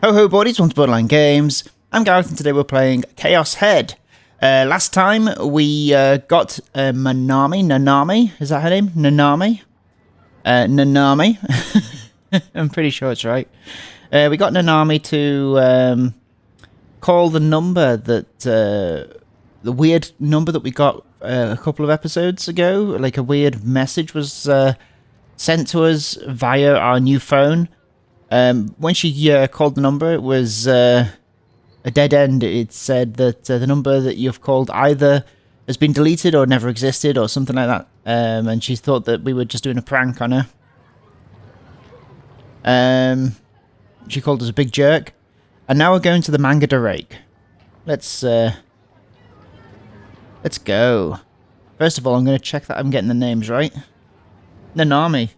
Ho ho buddies, welcome to Borderline Games. I'm Gareth and today we're playing Chaos Head. Last time we got Nanami, is that her name? Nanami? I'm pretty sure it's right. We got Nanami to call the number that, the weird number that we got a couple of episodes ago. Like a weird message was sent to us via our new phone. When she called the number, it was a dead end. It said that the number that you've called either has been deleted or never existed or something like that. And she thought that we were just doing a prank on her. She called us a big jerk. And now we're going to the manga direct. Let's go. First of all, I'm going to check that I'm getting the names right. Nanami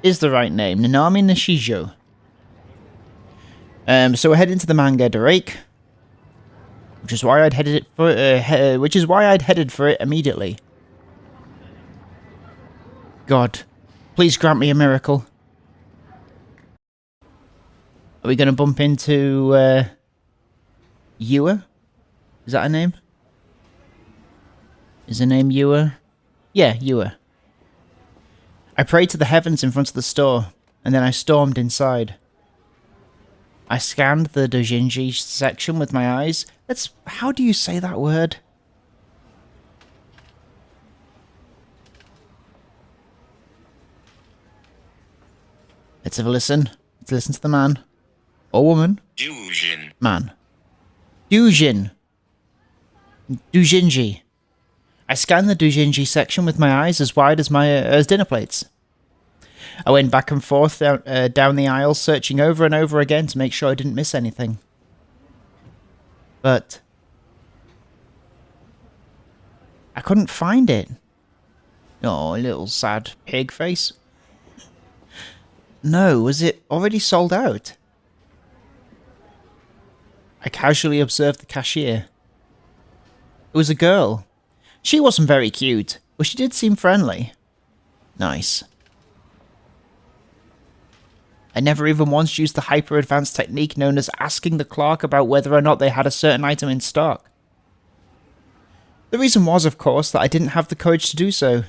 is the right name. Nanami Nishijo. So we're heading to the manga direct, which is why I'd headed for it immediately. God, please grant me a miracle. Are we going to bump into Yua? Is that her name? Is her name Yua? Yeah, Yua. I prayed to the heavens in front of the store, and then I stormed inside. I scanned the doujinshi section with my eyes. How do you say that word? Let's have a listen. Let's listen to the man. Or woman. Doujin. Man. Doujin. Doujinshi. I scanned the doujinshi section with my eyes as wide as dinner plates. I went back and forth down the aisle, searching over and over again to make sure I didn't miss anything. But I couldn't find it. Oh, little sad pig face. No, was it already sold out? I casually observed the cashier. It was a girl. She wasn't very cute, but she did seem friendly. Nice. I never even once used the hyper-advanced technique known as asking the clerk about whether or not they had a certain item in stock. The reason was, of course, that I didn't have the courage to do so.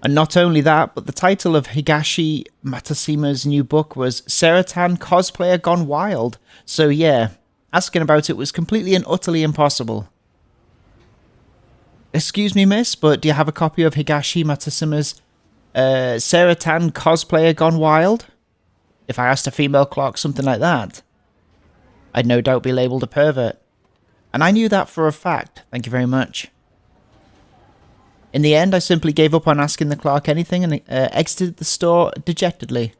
And not only that, but the title of Higashi Matasuma's new book was Seratan Cosplayer Gone Wild. So yeah, asking about it was completely and utterly impossible. Excuse me, miss, but do you have a copy of Higashi Matasuma's Seratan Cosplayer Gone Wild? If I asked a female clerk something like that, I'd no doubt be labelled a pervert. And I knew that for a fact, thank you very much. In the end, I simply gave up on asking the clerk anything and exited the store dejectedly.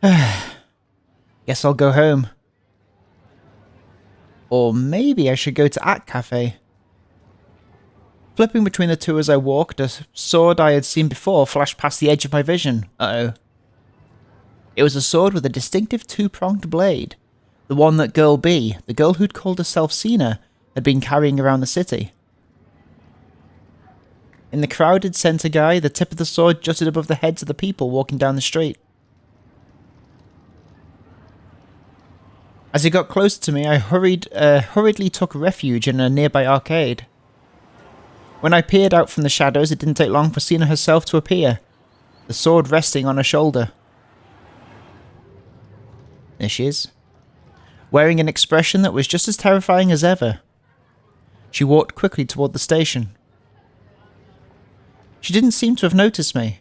Guess I'll go home. Or maybe I should go to At Cafe. Flipping between the two as I walked, a sword I had seen before flashed past the edge of my vision. Uh-oh. It was a sword with a distinctive two-pronged blade. The one that Girl B, the girl who'd called herself Cena, had been carrying around the city. In the crowded center guy, the tip of the sword jutted above the heads of the people walking down the street. As it got closer to me, I hurriedly took refuge in a nearby arcade. When I peered out from the shadows, it didn't take long for Cena herself to appear, the sword resting on her shoulder. There she is, wearing an expression that was just as terrifying as ever. She walked quickly toward the station. She didn't seem to have noticed me.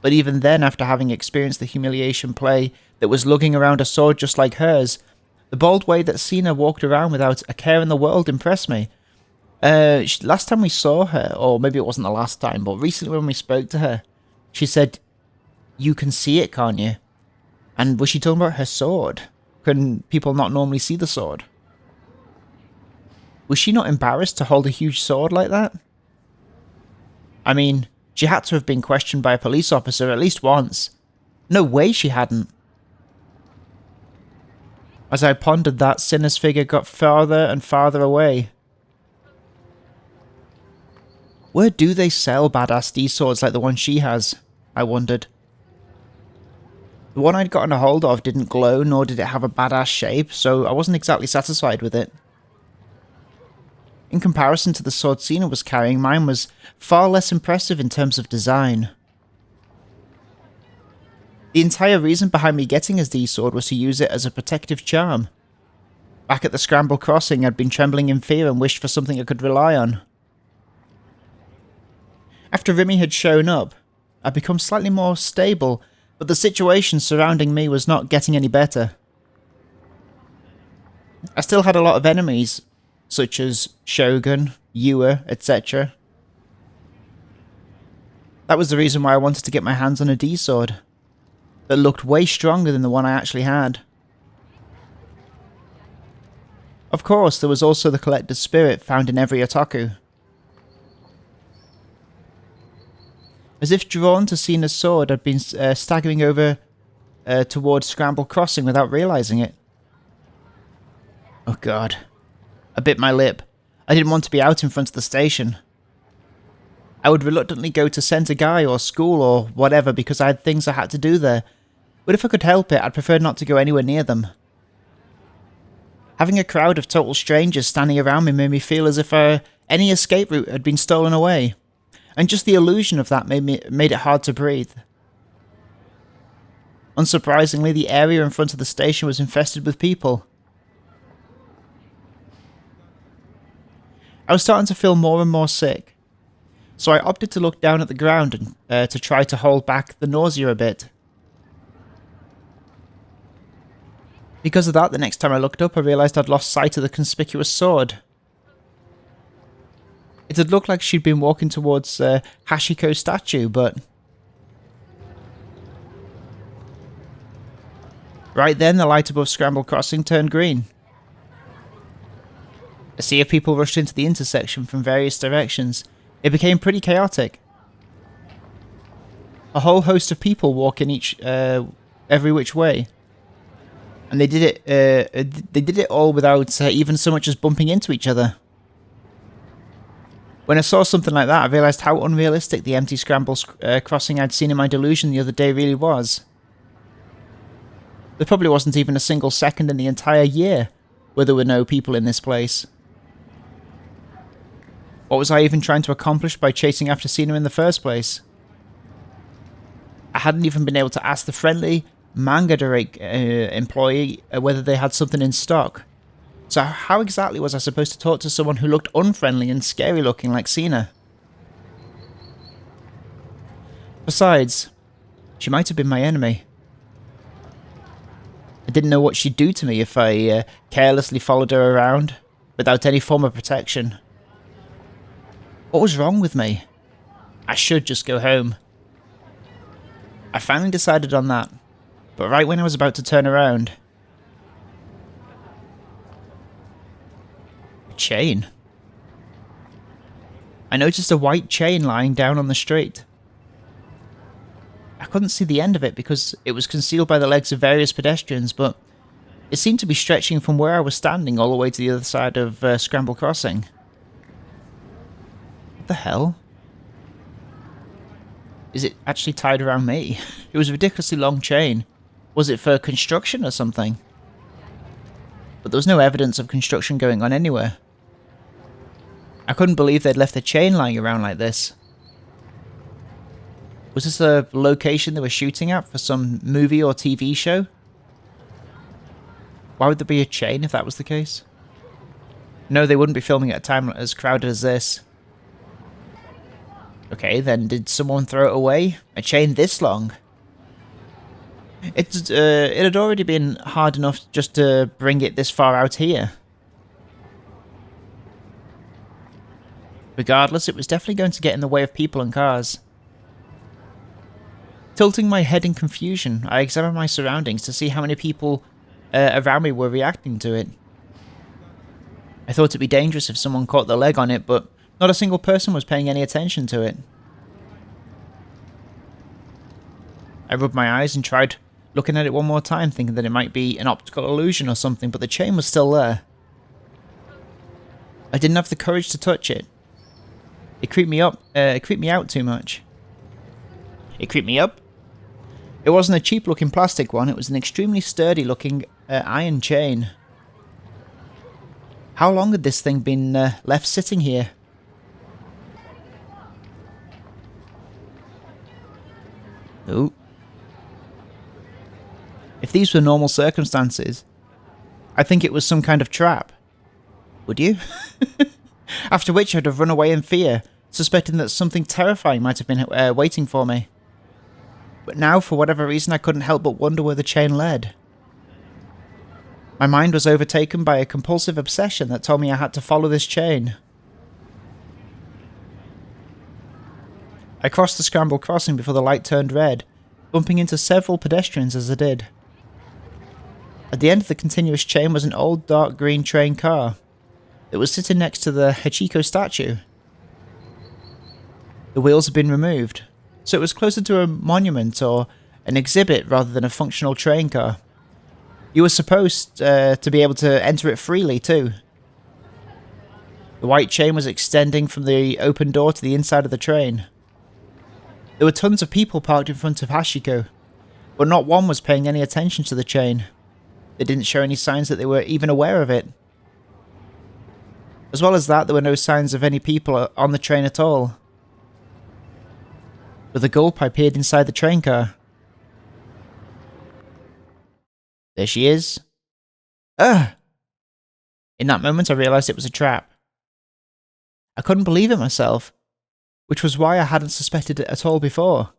But even then, after having experienced the humiliation play that was lugging around a sword just like hers, the bold way that Cena walked around without a care in the world impressed me. Last time we saw her, or maybe it wasn't the last time, but recently when we spoke to her, she said, "You can see it, can't you?" And was she talking about her sword? Can people not normally see the sword? Was she not embarrassed to hold a huge sword like that? I mean, she had to have been questioned by a police officer at least once. No way she hadn't. As I pondered that, Cinna's figure got farther and farther away. Where do they sell badass D-swords like the one she has? I wondered. The one I'd gotten a hold of didn't glow, nor did it have a badass shape, so I wasn't exactly satisfied with it. In comparison to the sword Cena was carrying, mine was far less impressive in terms of design. The entire reason behind me getting his D-sword was to use it as a protective charm. Back at the Scramble Crossing, I'd been trembling in fear and wished for something I could rely on. After Remy had shown up, I'd become slightly more stable, but the situation surrounding me was not getting any better. I still had a lot of enemies, such as Shogun, Yua, etc. That was the reason why I wanted to get my hands on a D-sword that looked way stronger than the one I actually had. Of course, there was also the collector's spirit found in every otaku. As if drawn to Cena's sword, I'd been staggering over towards Scramble Crossing without realising it. Oh god. I bit my lip. I didn't want to be out in front of the station. I would reluctantly go to Centre Guy or school or whatever because I had things I had to do there, but if I could help it, I'd prefer not to go anywhere near them. Having a crowd of total strangers standing around me made me feel as if any escape route had been stolen away. And just the illusion of that made it hard to breathe. Unsurprisingly, the area in front of the station was infested with people. I was starting to feel more and more sick, so I opted to look down at the ground and to try to hold back the nausea a bit. Because of that, the next time I looked up, I realised I'd lost sight of the conspicuous sword. It had looked like she'd been walking towards Hashiko's statue, but... Right then, the light above Scramble Crossing turned green. A sea of people rushed into the intersection from various directions. It became pretty chaotic. A whole host of people walking every which way. And they did it all without even so much as bumping into each other. When I saw something like that, I realised how unrealistic the empty Scramble Crossing I'd seen in my delusion the other day really was. There probably wasn't even a single second in the entire year where there were no people in this place. What was I even trying to accomplish by chasing after Cena in the first place? I hadn't even been able to ask the friendly manga direct employee whether they had something in stock. So how exactly was I supposed to talk to someone who looked unfriendly and scary looking like Cena? Besides, she might have been my enemy. I didn't know what she'd do to me if I carelessly followed her around without any form of protection. What was wrong with me? I should just go home. I finally decided on that, but right when I was about to turn around... Chain. I noticed a white chain lying down on the street. I couldn't see the end of it because it was concealed by the legs of various pedestrians, but it seemed to be stretching from where I was standing all the way to the other side of Scramble Crossing. What the hell? Is it actually tied around me? It was a ridiculously long chain. Was it for construction or something? But there was no evidence of construction going on anywhere. I couldn't believe they'd left the chain lying around like this. Was this a location they were shooting at for some movie or TV show? Why would there be a chain if that was the case? No, they wouldn't be filming at a time as crowded as this. Okay, then did someone throw it away? A chain this long? It had already been hard enough just to bring it this far out here. Regardless, it was definitely going to get in the way of people and cars. Tilting my head in confusion, I examined my surroundings to see how many people around me were reacting to it. I thought it'd be dangerous if someone caught their leg on it, but not a single person was paying any attention to it. I rubbed my eyes and tried looking at it one more time, thinking that it might be an optical illusion or something, but the chain was still there. I didn't have the courage to touch it. It creeped me up. It creeped me out too much. It creeped me up. It wasn't a cheap-looking plastic one. It was an extremely sturdy-looking iron chain. How long had this thing been left sitting here? Ooh. If these were normal circumstances, I think it was some kind of trap. Would you? After which I'd have run away in fear, suspecting that something terrifying might have been waiting for me. But now, for whatever reason, I couldn't help but wonder where the chain led. My mind was overtaken by a compulsive obsession that told me I had to follow this chain. I crossed the scrambled crossing before the light turned red, bumping into several pedestrians as I did. At the end of the continuous chain was an old dark green train car that was sitting next to the Hachiko statue. The wheels had been removed, so it was closer to a monument or an exhibit rather than a functional train car. You were supposed to be able to enter it freely too. The white chain was extending from the open door to the inside of the train. There were tons of people parked in front of Hachiko, but not one was paying any attention to the chain. They didn't show any signs that they were even aware of it. As well as that, there were no signs of any people on the train at all. But the gulp appeared inside the train car. There she is. Ugh! In that moment, I realised it was a trap. I couldn't believe it myself, which was why I hadn't suspected it at all before.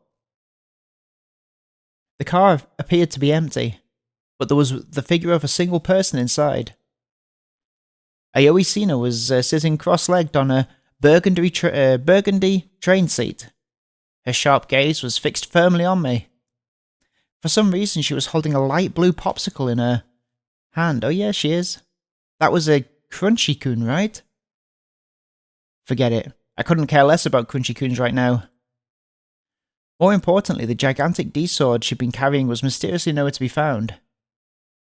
The car appeared to be empty, but there was the figure of a single person inside. Aoi Sina was sitting cross-legged on a burgundy train seat. Her sharp gaze was fixed firmly on me. For some reason, she was holding a light blue popsicle in her hand. Oh yeah, she is. That was a Crunchy-kun, right? Forget it. I couldn't care less about Crunchy-kuns right now. More importantly, the gigantic D-sword she'd been carrying was mysteriously nowhere to be found.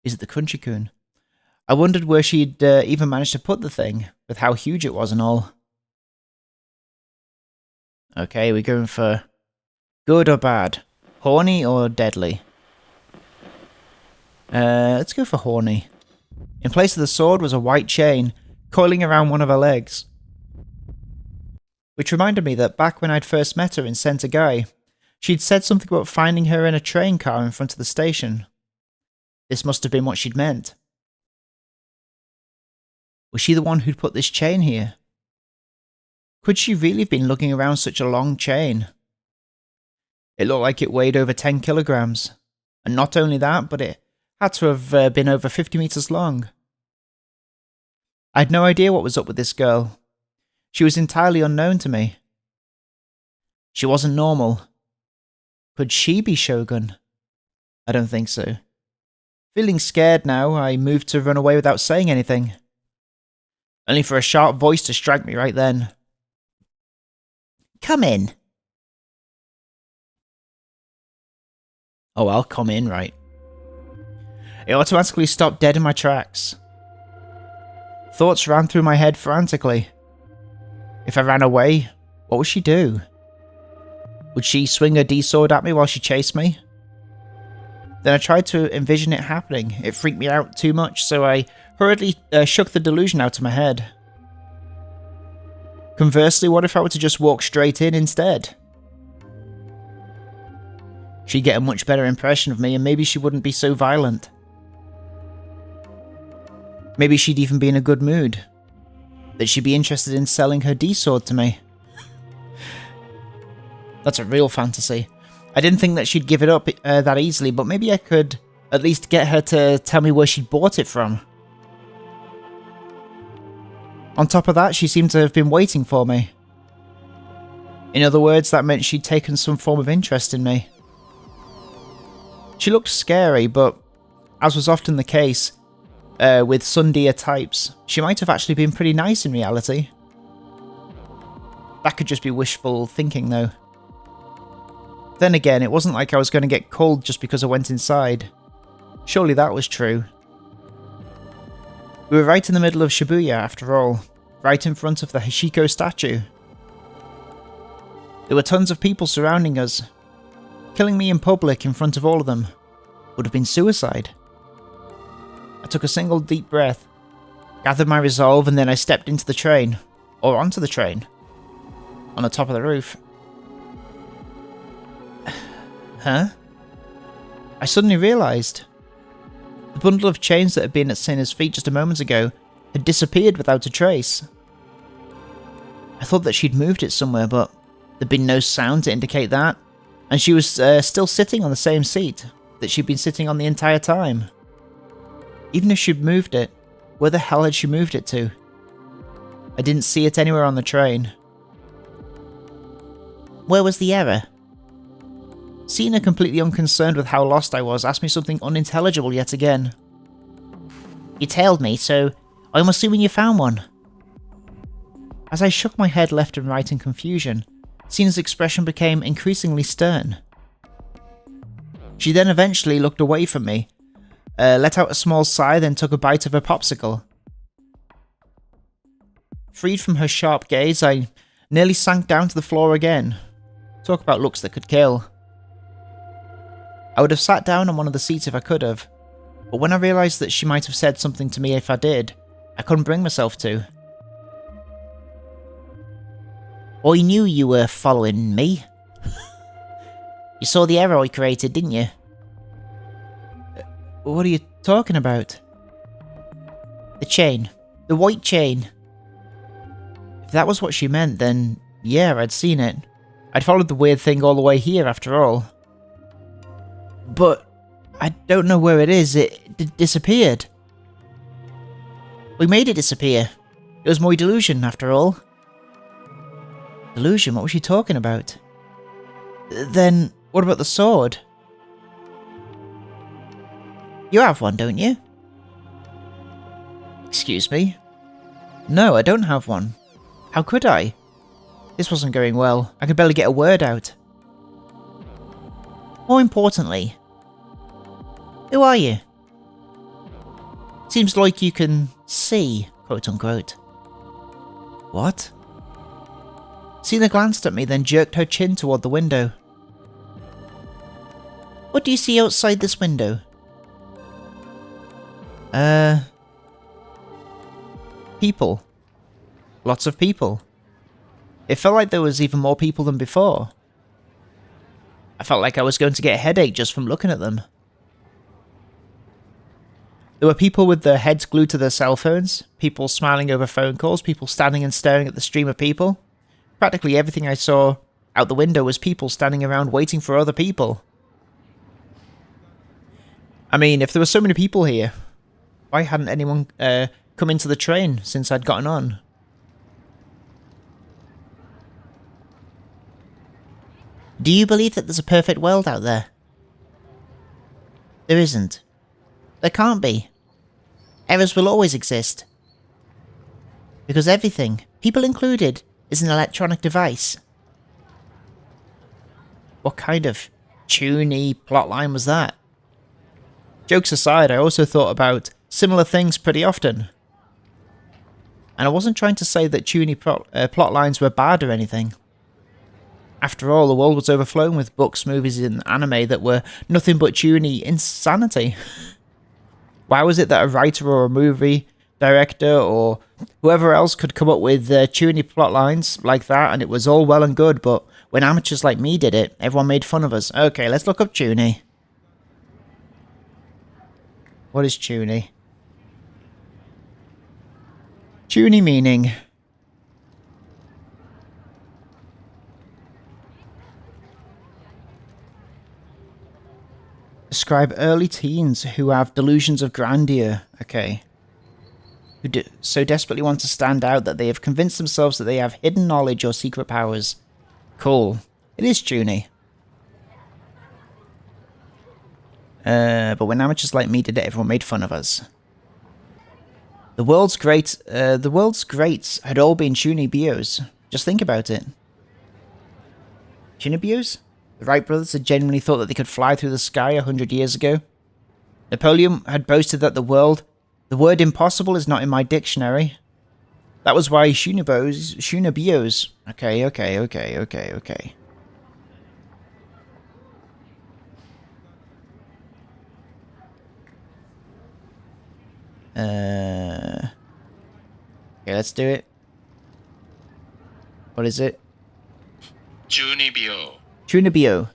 Is it the Crunchy-kun? I wondered where she'd even managed to put the thing, with how huge it was and all. Okay, we're going for good or bad? Horny or deadly? Let's go for horny. In place of the sword was a white chain, coiling around one of her legs. Which reminded me that back when I'd first met her in Sentagai, she'd said something about finding her in a train car in front of the station. This must have been what she'd meant. Was she the one who'd put this chain here? Could she really have been lugging around such a long chain? It looked like it weighed over 10 kilograms. And not only that, but it had to have been over 50 meters long. I had no idea what was up with this girl. She was entirely unknown to me. She wasn't normal. Could she be Shogun? I don't think so. Feeling scared now, I moved to run away without saying anything. Only for a sharp voice to strike me right then. Come in. Oh, I'll come in, right. It automatically stopped dead in my tracks. Thoughts ran through my head frantically. If I ran away, what would she do? Would she swing her D-sword at me while she chased me? Then I tried to envision it happening. It freaked me out too much, so I hurriedly shook the delusion out of my head. Conversely, what if I were to just walk straight in instead? She'd get a much better impression of me, and maybe she wouldn't be so violent. Maybe she'd even be in a good mood. That she'd be interested in selling her D-sword to me. That's a real fantasy. I didn't think that she'd give it up that easily, but maybe I could at least get her to tell me where she'd bought it from. On top of that, she seemed to have been waiting for me. In other words, that meant she'd taken some form of interest in me. She looked scary, but as was often the case with Sundia types, she might have actually been pretty nice in reality. That could just be wishful thinking, though. Then again, it wasn't like I was going to get cold just because I went inside. Surely that was true. We were right in the middle of Shibuya, after all. Right in front of the Hachiko statue. There were tons of people surrounding us. Killing me in public in front of all of them would have been suicide. I took a single deep breath, gathered my resolve, and then I stepped into the train. Or onto the train. On the top of the roof. Huh? I suddenly realised. The bundle of chains that had been at Sinner's feet just a moment ago had disappeared without a trace. I thought that she'd moved it somewhere, but there'd been no sound to indicate that, and she was still sitting on the same seat that she'd been sitting on the entire time. Even if she'd moved it, where the hell had she moved it to? I didn't see it anywhere on the train. Where was the error? Cena, completely unconcerned with how lost I was, asked me something unintelligible yet again. You tailed me, so I'm assuming you found one. As I shook my head left and right in confusion, Cena's expression became increasingly stern. She then eventually looked away from me, let out a small sigh, then took a bite of her popsicle. Freed from her sharp gaze, I nearly sank down to the floor again. Talk about looks that could kill. I would have sat down on one of the seats if I could have, but when I realised that she might have said something to me if I did, I couldn't bring myself to. I knew you were following me. You saw the error I created, didn't you? What are you talking about? The chain. The white chain. If that was what she meant, then yeah, I'd seen it. I'd followed the weird thing all the way here after all. But I don't know where it is. It disappeared. We made it disappear. It was my delusion, after all. Delusion? What was she talking about? Then, what about the sword? You have one, don't you? Excuse me? No, I don't have one. How could I? This wasn't going well. I could barely get a word out. More importantly, who are you? Seems like you can see, quote-unquote. What? Cena glanced at me, then jerked her chin toward the window. What do you see outside this window? People. Lots of people. It felt like there was even more people than before. I felt like I was going to get a headache just from looking at them. There were people with their heads glued to their cell phones, people smiling over phone calls, people standing and staring at the stream of people. Practically everything I saw out the window was people standing around waiting for other people. I mean, if there were so many people here, why hadn't anyone come into the train since I'd gotten on? Do you believe that there's a perfect world out there? There isn't. There can't be. Errors will always exist. Because everything, people included, is an electronic device. What kind of toony plotline was that? Jokes aside, I also thought about similar things pretty often. And I wasn't trying to say that toony plotlines were bad or anything. After all, the world was overflowing with books, movies, and anime that were nothing but toony insanity. Why was it that a writer or a movie director or whoever else could come up with toony plotlines like that and it was all well and good, but when amateurs like me did it, everyone made fun of us? Okay, let's look up toony. What is toony? Toony meaning... describe early teens who have delusions of grandeur. Okay. Who so desperately want to stand out that they have convinced themselves that they have hidden knowledge or secret powers. Cool. It is toony. But when amateurs like me did it, everyone made fun of us. The world's greats had all been toony bios. Just think about it. Toony bios? The Wright brothers had genuinely thought that they could fly through the sky 100 years ago. Napoleon had boasted that the word impossible is not in my dictionary. That was why Shunibios... Okay. Okay, let's do it. What is it? Junibyo. Junibyo.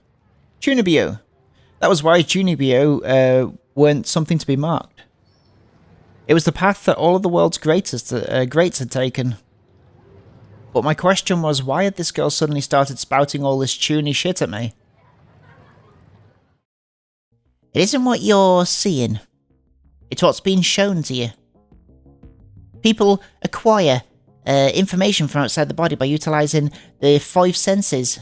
That was why Junibyo weren't something to be marked. It was the path that all of the world's greats had taken. But my question was, why had this girl suddenly started spouting all this tuny shit at me? It isn't what you're seeing. It's what's being shown to you. People acquire information from outside the body by utilising the 5 senses,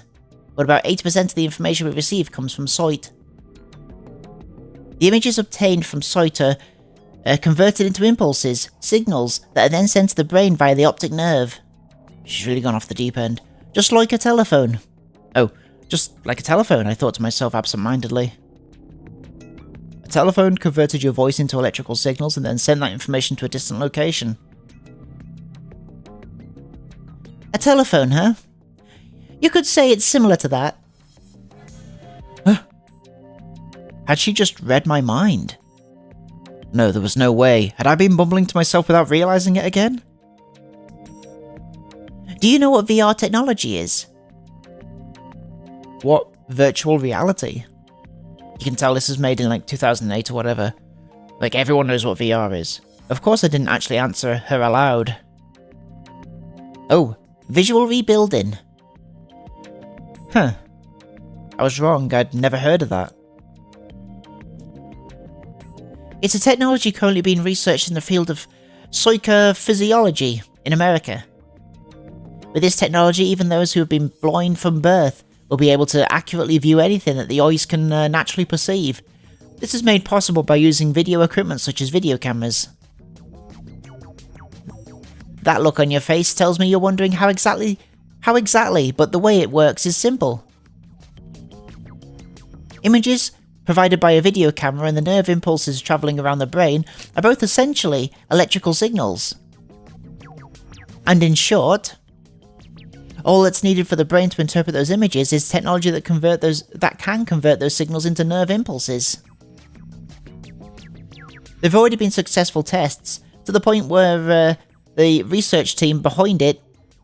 but about 80% of the information we receive comes from sight. The images obtained from sight are converted into impulses, signals, that are then sent to the brain via the optic nerve. She's really gone off the deep end. Just like a telephone. Oh, just like a telephone, I thought to myself absent-mindedly. A telephone converted your voice into electrical signals and then sent that information to a distant location. A telephone, huh? You could say it's similar to that. Huh? Had she just read my mind? No, there was no way. Had I been bumbling to myself without realising it again? Do you know what VR technology is? What? Virtual reality? You can tell this is made in like 2008 or whatever. Like everyone knows what VR is. Of course I didn't actually answer her aloud. Oh, visual rebuilding. Huh. I was wrong, I'd never heard of that. It's a technology currently being researched in the field of psychophysiology in America. With this technology, even those who have been blind from birth will be able to accurately view anything that the eyes can naturally perceive. This is made possible by using video equipment such as video cameras. That look on your face tells me you're wondering how exactly, but the way it works is simple. Images provided by a video camera and the nerve impulses travelling around the brain are both essentially electrical signals. And in short, all that's needed for the brain to interpret those images is technology that can convert those signals into nerve impulses. There have already been successful tests, to the point where the research team behind it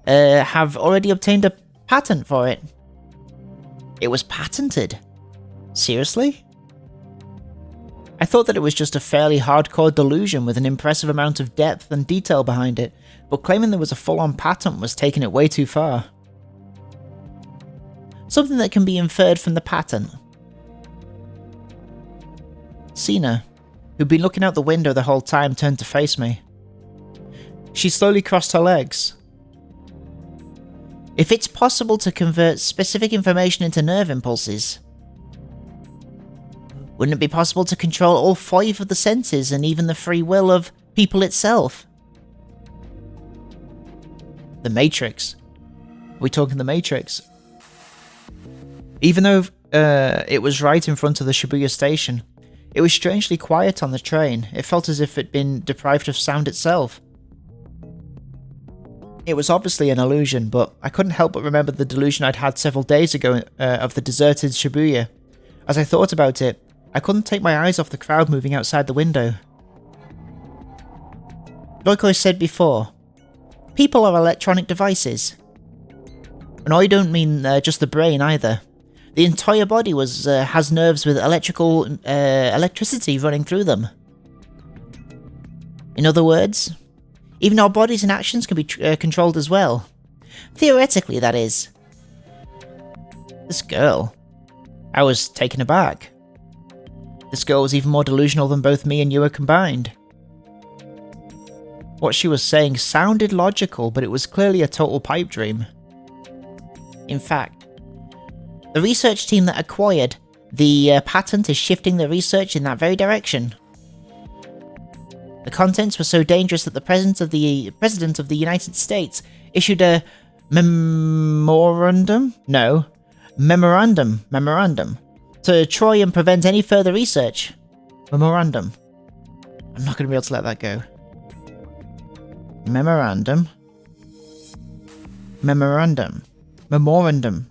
have already obtained a patent for it. It was patented. Seriously? I thought that it was just a fairly hardcore delusion with an impressive amount of depth and detail behind it, but claiming there was a full-on patent was taking it way too far. Something that can be inferred from the patent. Sina, who'd been looking out the window the whole time, turned to face me. She slowly crossed her legs. If it's possible to convert specific information into nerve impulses, wouldn't it be possible to control all 5 of the senses and even the free will of people itself? The Matrix. Are we talking the Matrix? Even though it was right in front of the Shibuya station, it was strangely quiet on the train. It felt as if it'd been deprived of sound itself. It was obviously an illusion, but I couldn't help but remember the delusion I'd had several days ago of the deserted Shibuya. As I thought about it, I couldn't take my eyes off the crowd moving outside the window. Like I said before, people are electronic devices. And I don't mean just the brain either. The entire body has nerves with electricity running through them. In other words, even our bodies and actions can be controlled as well. Theoretically, that is. This girl. I was taken aback. This girl was even more delusional than both me and you were combined. What she was saying sounded logical, but it was clearly a total pipe dream. In fact, the research team that acquired the patent is shifting their research in that very direction. The contents were so dangerous that the President of the United States issued a memorandum to try and prevent any further research. Memorandum. I'm not going to be able to let that go. Memorandum.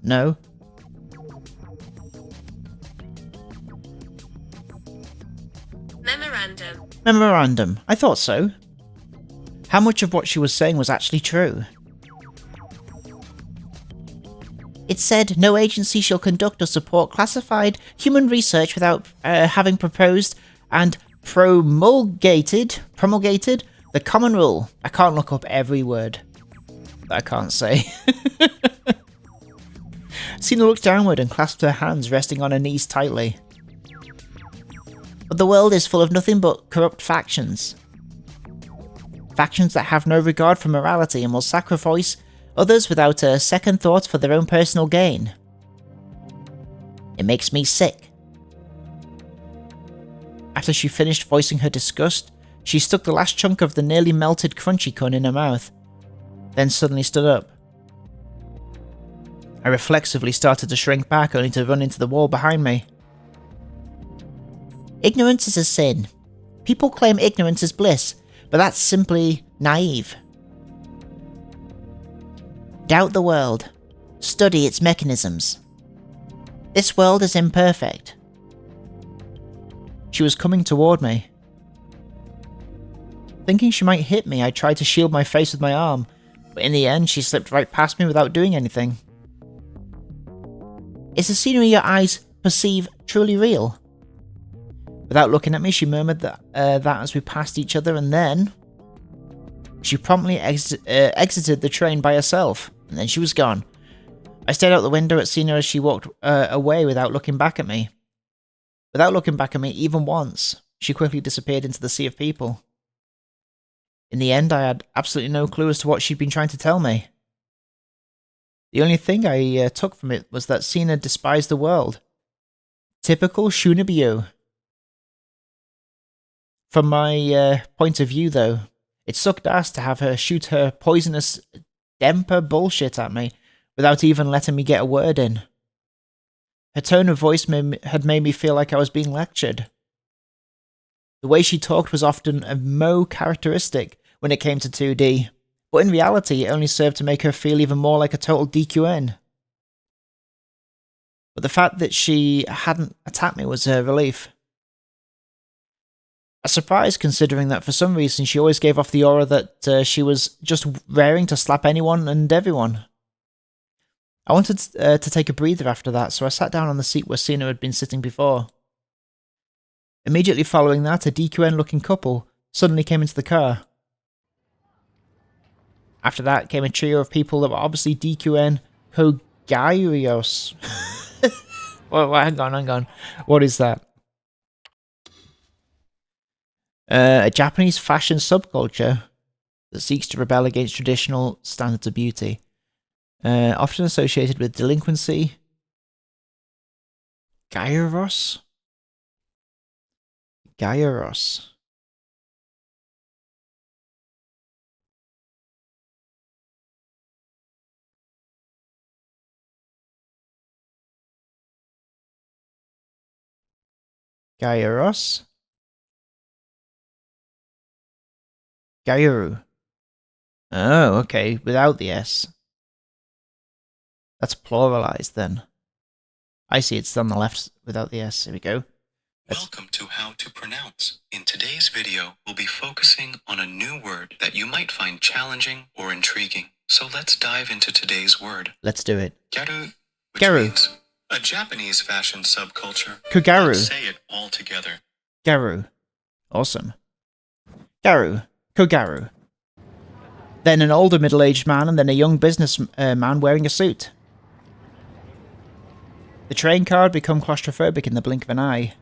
No. Memorandum. I thought so. How much of what she was saying was actually true? It said no agency shall conduct or support classified human research without having proposed and promulgated the common rule. I can't look up every word that I can't say. Cena looked downward and clasped her hands, resting on her knees tightly. But the world is full of nothing but corrupt factions. Factions that have no regard for morality and will sacrifice others without a second thought for their own personal gain. It makes me sick. After she finished voicing her disgust, she stuck the last chunk of the nearly melted Crunchy-kun in her mouth, then suddenly stood up. I reflexively started to shrink back, only to run into the wall behind me. Ignorance is a sin. People claim ignorance is bliss, but that's simply naive. Doubt the world. Study its mechanisms. This world is imperfect. She was coming toward me. Thinking she might hit me, I tried to shield my face with my arm, but in the end she slipped right past me without doing anything. Is the scenery your eyes perceive truly real? Without looking at me, she murmured that as we passed each other, and then she promptly exited the train by herself, and then she was gone. I stared out the window at Cena as she walked away without looking back at me. Without looking back at me even once, she quickly disappeared into the sea of people. In the end, I had absolutely no clue as to what she'd been trying to tell me. The only thing I took from it was that Cena despised the world. Typical Shunibyo. From my point of view, though, it sucked ass to have her shoot her poisonous Demper bullshit at me without even letting me get a word in. Her tone of voice had made me feel like I was being lectured. The way she talked was often a Mo characteristic when it came to 2D, but in reality it only served to make her feel even more like a total DQN. But the fact that she hadn't attacked me was a relief. A surprise, considering that for some reason she always gave off the aura that she was just raring to slap anyone and everyone. I wanted to take a breather after that, so I sat down on the seat where Cena had been sitting before. Immediately following that, a DQN-looking couple suddenly came into the car. After that came a trio of people that were obviously DQN Kogarios. Well, hang on. What is that? A Japanese fashion subculture that seeks to rebel against traditional standards of beauty. Often associated with delinquency. Gyros? Gyros. Gyros? Gyaru. Oh, okay, without the S. That's pluralized then. I see, it's on the left without the S. Here we go. Welcome to How to Pronounce. In today's video, we'll be focusing on a new word that you might find challenging or intriguing. So let's dive into today's word. Let's do it. Gyaru, which means a Japanese fashion subculture. Kogaru. Let's say it all together. Gyaru. Awesome. Gyaru. Kogaru. Then an older middle-aged man and then a young business man wearing a suit. The train car had become claustrophobic in the blink of an eye.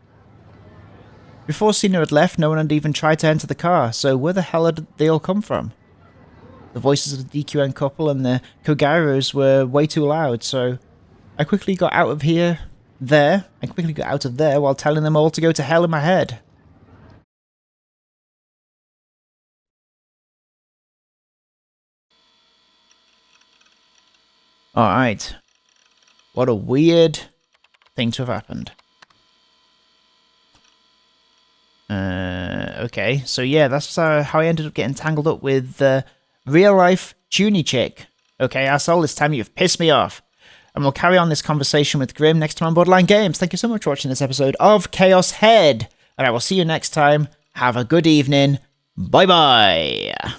Before Cena had left, no one had even tried to enter the car, so where the hell had they all come from? The voices of the DQN couple and the Kogarus were way too loud, so I quickly got out of there while telling them all to go to hell in my head. Alright. What a weird thing to have happened. Okay, so yeah, that's how I ended up getting tangled up with real-life Junie chick. Okay, asshole, this time you've pissed me off. And we'll carry on this conversation with Grim next time on Borderline Games. Thank you so much for watching this episode of Chaos Head. All right, we'll see you next time. Have a good evening. Bye bye.